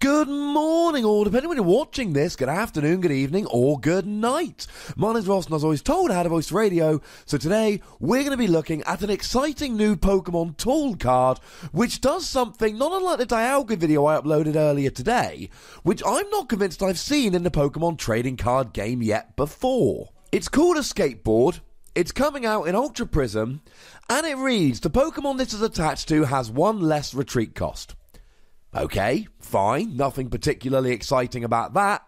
Good morning, or depending when you're watching this, good afternoon, good evening, or good night. My name's Ross, and as always told, I had a voice radio. So today, we're going to be looking at an exciting new Pokemon tool card, which does something not unlike the Dialga video I uploaded earlier today, which I'm not convinced I've seen in the Pokemon trading card game yet before. It's called a skateboard. It's coming out in Ultra Prism, and it reads, the Pokemon this is attached to has one less retreat cost. Okay, fine, nothing particularly exciting about that.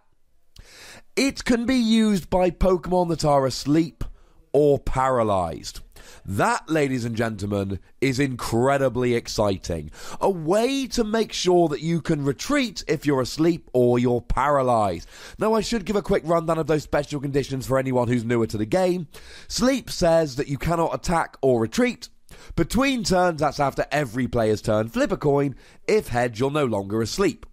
It can be used by Pokemon that are asleep or paralysed. That, ladies and gentlemen, is incredibly exciting. A way to make sure that you can retreat if you're asleep or you're paralysed. Now, I should give a quick rundown of those special conditions for anyone who's newer to the game. Sleep says that you cannot attack or retreat. Between turns, that's after every player's turn, flip a coin. If heads, you're no longer asleep.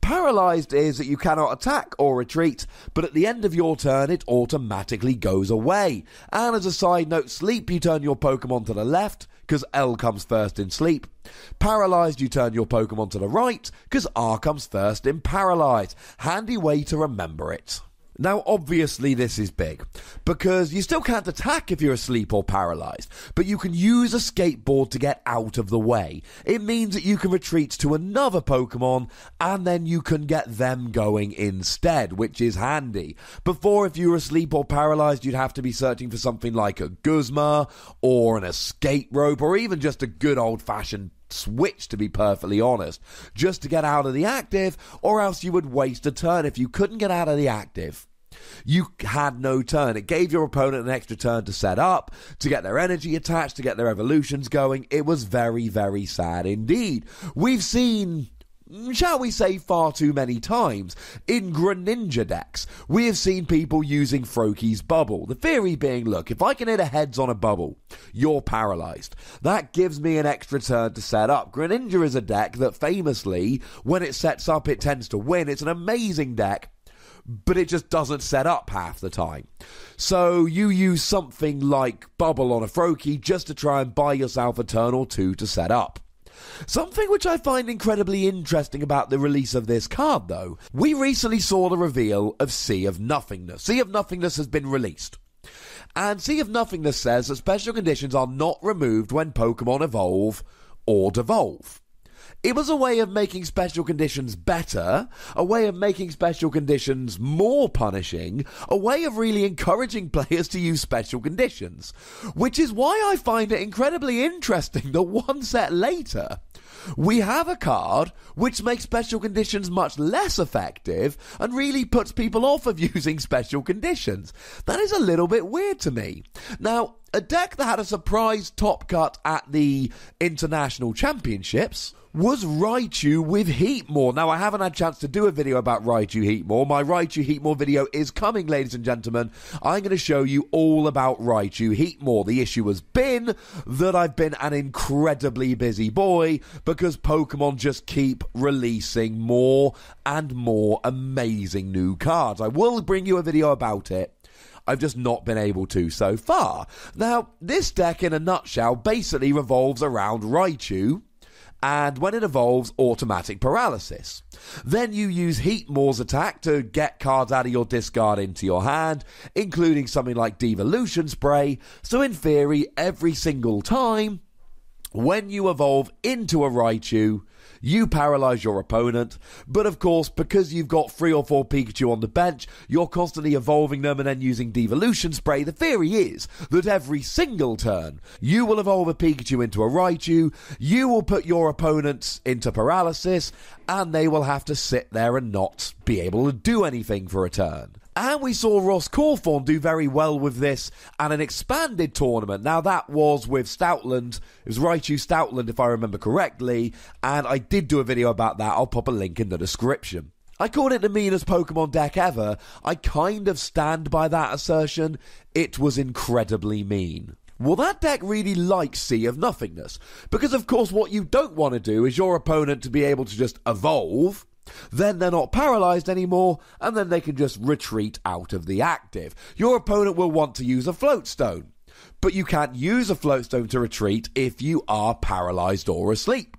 Paralysed is that you cannot attack or retreat, but at the end of your turn, it automatically goes away. And as a side note, sleep, you turn your Pokemon to the left, because L comes first in sleep. Paralysed, you turn your Pokemon to the right, because R comes first in paralysed. Handy way to remember it. Now, obviously, this is big, because you still can't attack if you're asleep or paralysed, but you can use a skateboard to get out of the way. It means that you can retreat to another Pokemon, and then you can get them going instead, which is handy. Before, if you were asleep or paralysed, you'd have to be searching for something like a Guzma, or an escape rope, or even just a good old-fashioned switch, to be perfectly honest, just to get out of the active, or else you would waste a turn. If you couldn't get out of the active, you had no turn. It gave your opponent an extra turn to set up, to get their energy attached, to get their evolutions going. It was very, very sad indeed. We've seen, shall we say, far too many times in Greninja decks, we have seen people using Froakie's bubble. The theory being, look, if I can hit a heads on a bubble, you're paralysed. That gives me an extra turn to set up. Greninja is a deck that famously, when it sets up, it tends to win. It's an amazing deck, but it just doesn't set up half the time. So you use something like bubble on a Froakie just to try and buy yourself a turn or two to set up. Something which I find incredibly interesting about the release of this card, though, we recently saw the reveal of Sea of Nothingness. Sea of Nothingness has been released. And Sea of Nothingness says that special conditions are not removed when Pokemon evolve or devolve. It was a way of making special conditions better, a way of making special conditions more punishing, a way of really encouraging players to use special conditions. Which is why I find it incredibly interesting that one set later, we have a card which makes special conditions much less effective and really puts people off of using special conditions. That is a little bit weird to me. Now, a deck that had a surprise top cut at the International Championships was Raichu with Heatmore. Now, I haven't had a chance to do a video about Raichu Heatmore. My Raichu Heatmore video is coming, ladies and gentlemen. I'm going to show you all about Raichu Heatmore. The issue has been that I've been an incredibly busy boy because Pokemon just keep releasing more and more amazing new cards. I will bring you a video about it. I've just not been able to so far. Now, this deck in a nutshell basically revolves around Raichu, and when it evolves, automatic paralysis. Then you use Heatmore's attack to get cards out of your discard into your hand, including something like Devolution Spray. So in theory, every single time when you evolve into a Raichu, you paralyze your opponent, but of course, because you've got 3 or 4 Pikachu on the bench, you're constantly evolving them and then using Devolution Spray. The theory is that every single turn, you will evolve a Pikachu into a Raichu, you will put your opponents into paralysis, and they will have to sit there and not be able to do anything for a turn. And we saw Ross Cawthorn do very well with this at an expanded tournament. Now, that was with Stoutland. It was Raichu Stoutland, if I remember correctly. And I did do a video about that. I'll pop a link in the description. I called it the meanest Pokemon deck ever. I kind of stand by that assertion. It was incredibly mean. Well, that deck really likes Sea of Nothingness. Because, of course, what you don't want to do is your opponent to be able to just evolve. Then they're not paralysed anymore, and then they can just retreat out of the active. Your opponent will want to use a Float Stone, but you can't use a Float Stone to retreat if you are paralysed or asleep.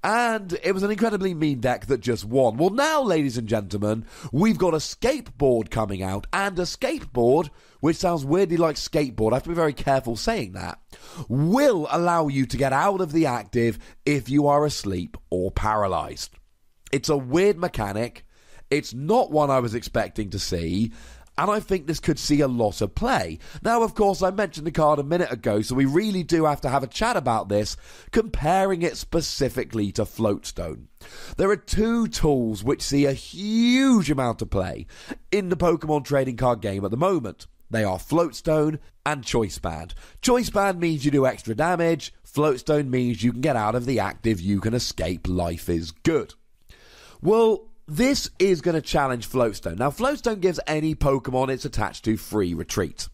And it was an incredibly mean deck that just won. Well, now, ladies and gentlemen, we've got a skateboard coming out, and a skateboard, which sounds weirdly like skateboard, I have to be very careful saying that, will allow you to get out of the active if you are asleep or paralysed. It's a weird mechanic. It's not one I was expecting to see, and I think this could see a lot of play. Now, of course, I mentioned the card a minute ago, so we really do have to have a chat about this, comparing it specifically to Floatstone. There are two tools which see a huge amount of play in the Pokemon trading card game at the moment. They are Floatstone and Choice Band. Choice Band means you do extra damage. Floatstone means you can get out of the active, you can escape, life is good. Well, this is going to challenge Floatstone. Now, Floatstone gives any Pokemon it's attached to free retreat.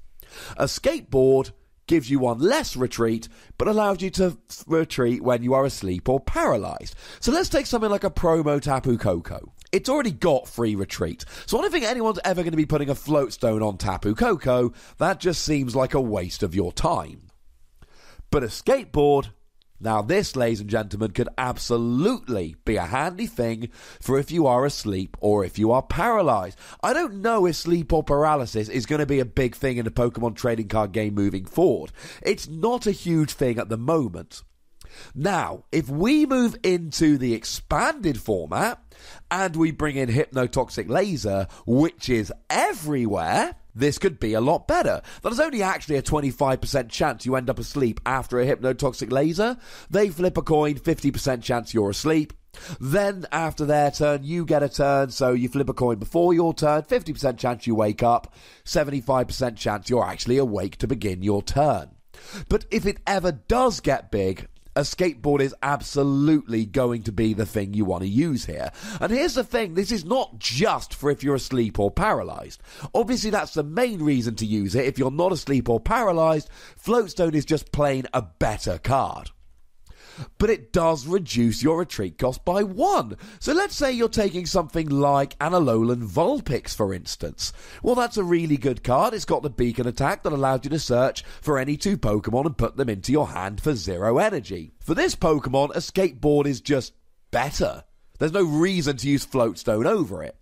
A skateboard gives you one less retreat, but allows you to retreat when you are asleep or paralysed. So let's take something like a promo Tapu Koko. It's already got free retreat, so I don't think anyone's ever going to be putting a Floatstone on Tapu Koko. That just seems like a waste of your time. But a skateboard... Now this, ladies and gentlemen, could absolutely be a handy thing for if you are asleep or if you are paralysed. I don't know if sleep or paralysis is going to be a big thing in the Pokemon trading card game moving forward. It's not a huge thing at the moment. Now, if we move into the expanded format and we bring in Hypnotoxic Laser, which is everywhere... this could be a lot better. There's only actually a 25% chance you end up asleep after a Hypnotoxic Laser. They flip a coin, 50% chance you're asleep. Then, after their turn, you get a turn, so you flip a coin before your turn, 50% chance you wake up, 75% chance you're actually awake to begin your turn. But if it ever does get big... a skateboard is absolutely going to be the thing you want to use here. And here's the thing, this is not just for if you're asleep or paralysed. Obviously, that's the main reason to use it. If you're not asleep or paralysed, Floatstone is just plain a better card. But it does reduce your retreat cost by 1. So let's say you're taking something like an Alolan Vulpix, for instance. Well, that's a really good card. It's got the beacon attack that allows you to search for any 2 Pokemon and put them into your hand for 0 energy. For this Pokemon, a skateboard is just better. There's no reason to use Floatstone over it.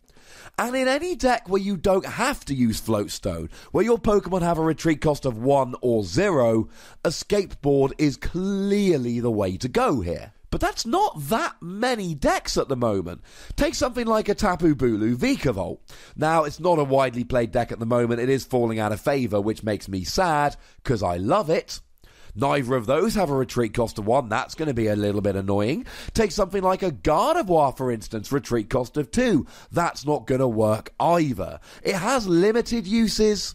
And in any deck where you don't have to use Floatstone, where your Pokemon have a retreat cost of 1 or 0, a skateboard is clearly the way to go here. But that's not that many decks at the moment. Take something like a Tapu Bulu Vikavolt. Now, it's not a widely played deck at the moment. It is falling out of favour, which makes me sad, because I love it. Neither of those have a retreat cost of 1. That's going to be a little bit annoying. Take something like a Gardevoir, for instance, retreat cost of 2. That's not going to work either. It has limited uses,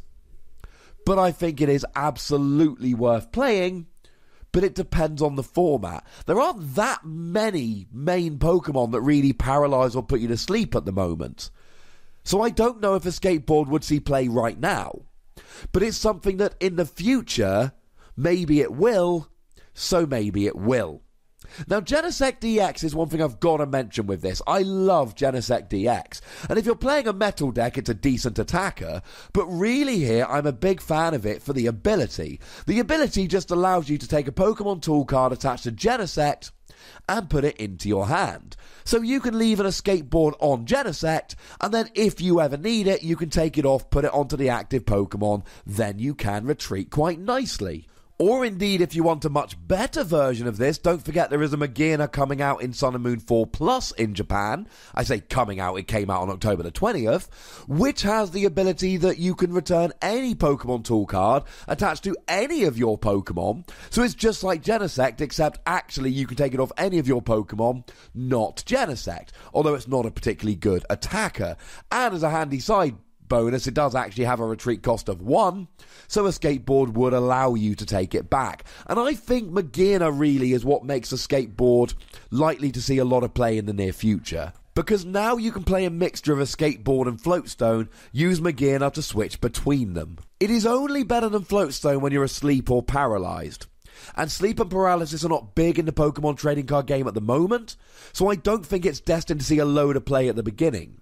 but I think it is absolutely worth playing. But it depends on the format. There aren't that many main Pokemon that really paralyse or put you to sleep at the moment. So I don't know if a skateboard would see play right now. But it's something that in the future... maybe it will, so maybe it will. Now, Genesect DX is one thing I've got to mention with this. I love Genesect DX. And if you're playing a metal deck, it's a decent attacker. But really here, I'm a big fan of it for the ability. The ability just allows you to take a Pokemon tool card attached to Genesect and put it into your hand. So you can leave an escape board on Genesect, and then if you ever need it, you can take it off, put it onto the active Pokemon, then you can retreat quite nicely. Or indeed, if you want a much better version of this, don't forget there is a Magearna coming out in Sun and Moon 4 Plus in Japan. I say coming out, it came out on October the 20th, which has the ability that you can return any Pokemon tool card attached to any of your Pokemon. So it's just like Genesect, except actually you can take it off any of your Pokemon, not Genesect, although it's not a particularly good attacker. And as a handy side bonus, it does actually have a retreat cost of 1, so a skateboard would allow you to take it back. And I think Magearna really is what makes a skateboard likely to see a lot of play in the near future. Because now you can play a mixture of a skateboard and Floatstone, use Magearna to switch between them. It is only better than Floatstone when you're asleep or paralysed. And sleep and paralysis are not big in the Pokemon trading card game at the moment, so I don't think it's destined to see a load of play at the beginning.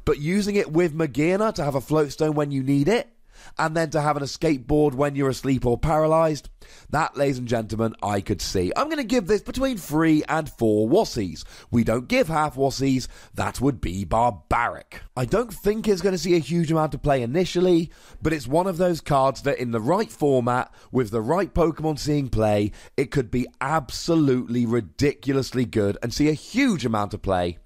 But using it with Magearna to have a Floatstone when you need it, and then to having a skateboard when you're asleep or paralysed, that, ladies and gentlemen, I could see. I'm going to give this between 3 and 4 wussies. We don't give half wussies. That would be barbaric. I don't think it's going to see a huge amount of play initially, but it's one of those cards that in the right format, with the right Pokemon seeing play, it could be absolutely ridiculously good and see a huge amount of play.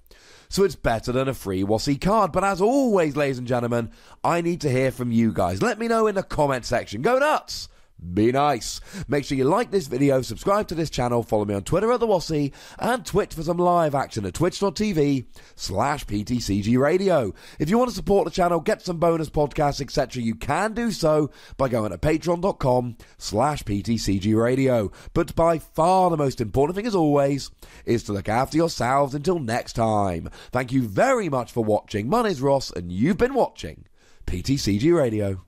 So it's better than a free Wossie card. But as always, ladies and gentlemen, I need to hear from you guys. Let me know in the comment section. Go nuts! Be nice. Make sure you like this video, subscribe to this channel, follow me on Twitter at the Wossie, and Twitch for some live action at twitch.tv/PTCGRadio. If you want to support the channel, get some bonus podcasts, etc., you can do so by going to patreon.com/PTCGRadio. But by far the most important thing, as always, is to look after yourselves until next time. Thank you very much for watching. My name's Ross, and you've been watching PTCG Radio.